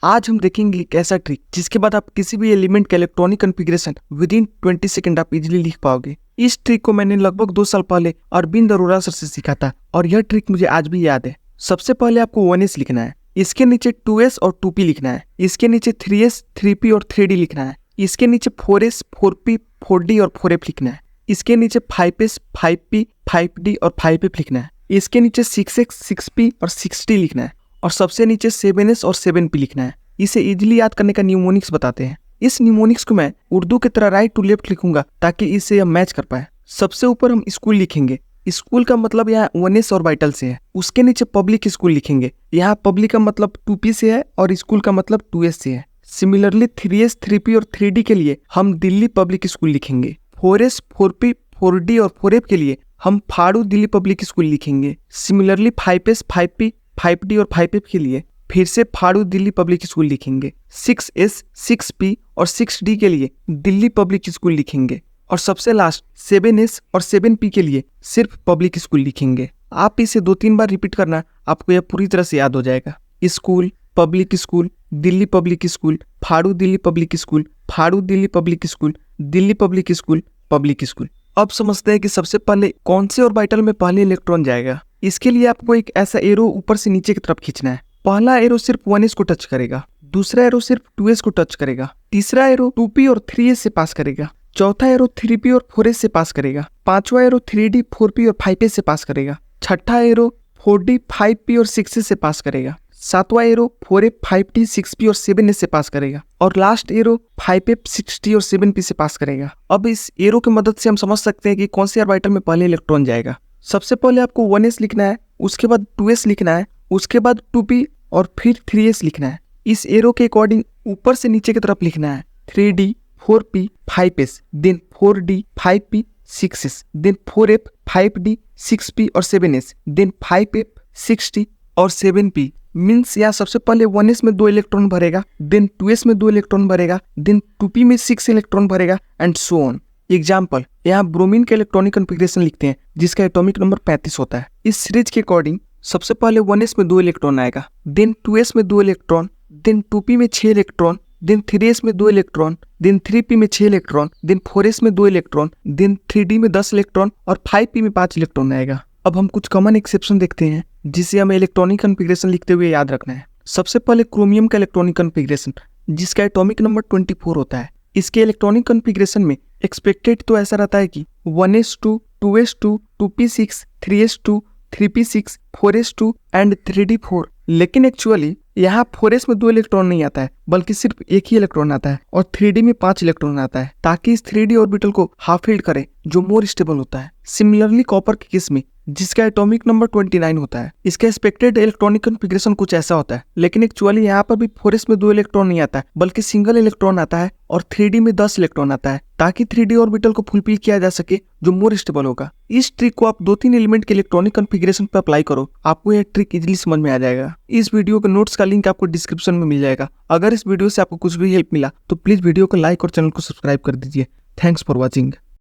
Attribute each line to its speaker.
Speaker 1: आज हम देखेंगे एक ऐसा ट्रिक जिसके बाद आप किसी भी एलिमेंट का electronic configuration with in 20 second आप इजीली लिख पाओगे। इस ट्रिक को मैंने लगभग 2 साल पहले अरविंद अरोड़ा सर से सीखा था और यह ट्रिक मुझे आज भी याद है। सबसे पहले आपको 1s लिखना है, इसके नीचे 2s और 2p लिखना है, इसके नीचे 3s, 3p और 3d लिखना है, इसके नीचे 4s, 4p, 4d और 4f लिखना है, इसके नीचे 5s, 5p, 5d और 5f लिखना है, इसके नीचे 6x, 6p और 6d लिखना है और सबसे नीचे 7s और 7p लिखना है। इसे इजीली याद करने का न्यूमोनिक्स बताते हैं। इस न्यूमोनिक्स को मैं उर्दू की तरह राइट टू लेफ्ट लिखूंगा ताकि इसे हम मैच कर पाए। सबसे ऊपर हम स्कूल लिखेंगे, स्कूल का मतलब यहाँ 1s और वाइटल से है। उसके नीचे पब्लिक स्कूल लिखेंगे, यहाँ पब्लिक का मतलब 2p से है और स्कूल का मतलब 2s से है। सिमिलरली 3s, 3p और 3d के लिए हम दिल्ली पब्लिक स्कूल लिखेंगे। 4s, 4p, 4d और 4f के लिए हम फाड़ू दिल्ली पब्लिक स्कूल लिखेंगे। सिमिलरली 5s, 5p, 5d और 5f के लिए फिर से फाड़ू दिल्ली पब्लिक स्कूल लिखेंगे। 6s, 6p और 6d के लिए दिल्ली पब्लिक स्कूल लिखेंगे और सबसे लास्ट 7s और 7p के लिए सिर्फ पब्लिक स्कूल लिखेंगे। आप इसे 2-3 बार रिपीट करना, आपको यह पूरी तरह से याद हो जाएगा। School, public school, Delhi public school, फाड़ू दिल्ली पब्लिक स्कूल, फाड़ू Delhi public school, Delhi public school, public school. अब समझते हैं कि सबसे पहले कौन से ऑर्बिटल में पहले इलेक्ट्रॉन जाएगा। इसके लिए आपको एक ऐसा एरो ऊपर से नीचे की तरफ खींचना है। पहला एरो सिर्फ 1s को टच करेगा, दूसरा एरो सिर्फ 2s को टच करेगा, तीसरा एरो 2p और 3s से पास करेगा, चौथा एरो 3p और 4s से पास करेगा, पांचवा एरो 3d, 4p और 5s से पास करेगा, छठा एरो 4d, 5p और 6s से पास करेगा, सातवां एरो 4f, 5d, 6p और 7s से पास करेगा और लास्ट एरो 5f, 6d और 7p से पास करेगा। अब इस एरो की मदद से हम समझ सकते हैं कि कौन से ऑर्बिटल में पहले इलेक्ट्रॉन जाएगा। सबसे पहले आपको 1s लिखना है, उसके बाद 2s लिखना है, उसके बाद 2p और फिर 3s लिखना है। इस एरो के अकॉर्डिंग ऊपर से नीचे की तरफ लिखना है 3d, 4p, 5s, then 4d, 5p, 6s, then 4f, 5d, 6p और 7s, देन 5f, 6d और 7p। मीन्स यहाँ सबसे पहले 1s में 2 इलेक्ट्रॉन भरेगा, देन 2s में 2 इलेक्ट्रॉन भरेगा, देन 2p में 6 इलेक्ट्रॉन भरेगा एंड सो ऑन। एग्जाम्पल, यहाँ ब्रोमीन का इलेक्ट्रॉनिक कॉन्फ़िगरेशन लिखते हैं जिसका एटॉमिक नंबर 35 होता है। इस सीरीज के अकॉर्डिंग सबसे पहले 1s में 2 इलेक्ट्रॉन आएगा, देन 2s में 2 इलेक्ट्रॉन, देन 2p में 6 इलेक्ट्रॉन, देन 3s में 2 इलेक्ट्रॉन, देन 3p में 6 इलेक्ट्रॉन, देन 4s में 2 इलेक्ट्रॉन, देन 3d में 10 इलेक्ट्रॉन और 5p में 5 इलेक्ट्रॉन आएगा। अब हम कुछ कॉमन एक्सेप्शन देखते हैं जिसे हमें इलेक्ट्रॉनिक कॉन्फ़िगरेशन लिखते हुए याद रखना है। सबसे पहले क्रोमियम का इलेक्ट्रॉनिक कॉन्फ़िगरेशन जिसका एटॉमिक नंबर 24 होता है। इसके इलेक्ट्रॉनिक कॉन्फ़िगरेशन में एक्सपेक्टेड तो ऐसा रहता है कि 1s2, 2s2, 2p6, 3s2, 3p6, 4s2 and 3d4, लेकिन एक्चुअली यहाँ 4s में 2 इलेक्ट्रॉन नहीं आता है बल्कि सिर्फ एक ही इलेक्ट्रॉन आता है और 3d में 5 इलेक्ट्रॉन आता है ताकि इस 3d ऑर्बिटल को हाफ फील्ड करे जो मोर स्टेबल होता है। सिमिलरली कॉपर के केस में जिसका एटॉमिक नंबर 29 होता है, इसका एक्सपेक्टेड इलेक्ट्रॉनिक कॉन्फ़िगरेशन कुछ ऐसा होता है, लेकिन एक्चुअली यहाँ पर भी 4s में 2 इलेक्ट्रॉन नहीं आता है बल्कि सिंगल इलेक्ट्रॉन आता है और 3d में 10 इलेक्ट्रॉन आता है ताकि 3d ऑर्बिटल को फुलफिल किया जा सके जो मोर स्टेबल होगा। इस ट्रिक को आप 2-3 एलिमेंट के इलेक्ट्रॉनिक कॉन्फ़िगरेशन पर अप्लाई करो, आपको यह ट्रिक इजीली समझ में आ जाएगा। इस वीडियो के नोट्स का लिंक आपको डिस्क्रिप्शन में मिल जाएगा। अगर इस वीडियो से आपको कुछ भी हेल्प मिला तो प्लीज वीडियो को लाइक और चैनल को सब्सक्राइब कर दीजिए। Thanks for watching.